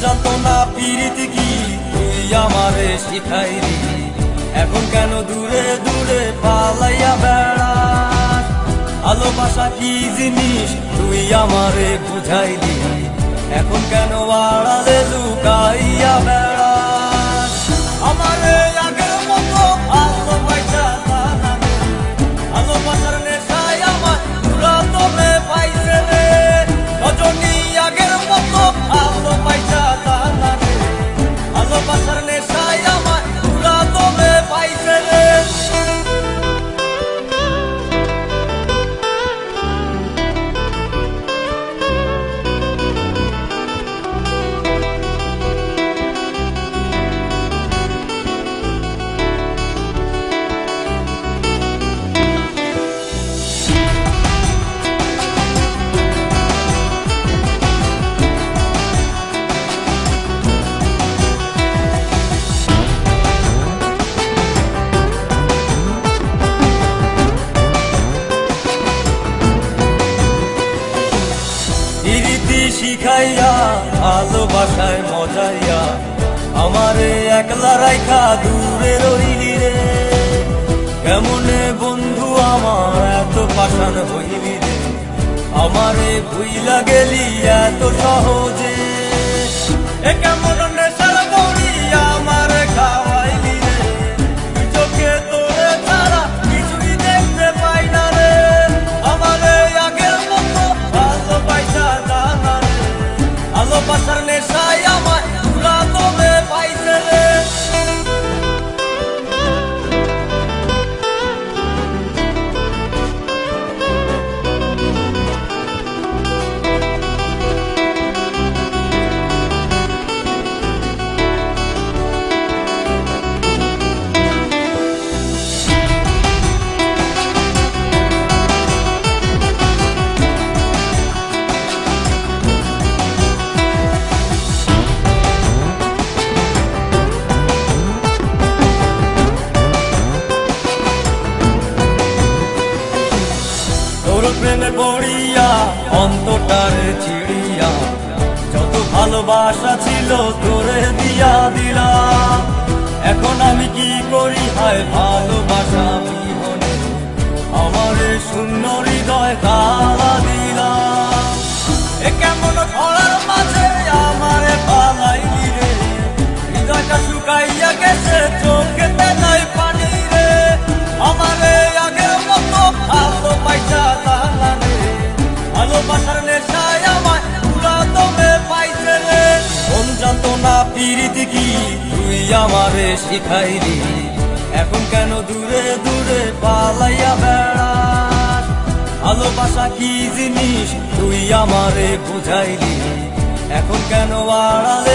যাতনা প্রীতি কি তুই আমারে শিখাইলি, এখন কেন দূরে দূরে পালাইয়া বেড়াস। ভালোবাসা কি জিনিস তুই আমারে বুঝাইলি, এখন কেন আড়ালে লুকাইয়া বেড়াস। আমারে আগের মতো ভালোবাসা জানা রে, ভালোবাসার নেশায় আমার পুরা তোরে পাইছে রে। রজনী আগের মতো ভালোবাসা জানা রে, ভালোবাসার নেশায় আমার পুরা তোরে পাইছে রে। প্রীতি শিখাইয়া ভালোবাসায় মজাইয়া আমারে একলা রাইখা দূরে রইলি রে। কেমনে বন্ধু আমার এত পাষাণ হইলি রে, আমারে ভুইলা গেলি এত সহজে। এ কেমন নেশার বড়ি আমারে খাওয়াইলি রে, তুই চোখে তোরে ছাড়া কিছুই দেখতে পাই না রে। আমারে আগের মতো ভালোবাসা জানা রে, ভালোবাসার নেশায় আমার পুরা তোরে পাইছে রে। তোর প্রেমে পড়িয়া অন্তটারে চিড়িয়া যত ভালোবাসা ছিল তোরে দিয়া দিলাম। এখন আমি কি করি হায় ভালোবাসা বিহনে, আমারে শূন্য হৃদয় তালা দিলাম। এ কেমন ঘোড়ার মাঝে আমারে পালাইলি রে, হৃদয়টা শুকাইয়া গেছে চোখেতে নাই পানি রে। আমারে আগের মতো ভালোবাসা জানা রে, ভালোবাসার নেশায় আমার পুরা তোরে পাইছে রে। মন যাতনা প্রীতি কি তুই আমারে শিখাইলি, এখন কেন দূরে দূরে পালাইয়া বেড়াস। ভালোবাসা কি জিনিস তুই আমারে বুঝাইলি, এখন কেন আড়ালে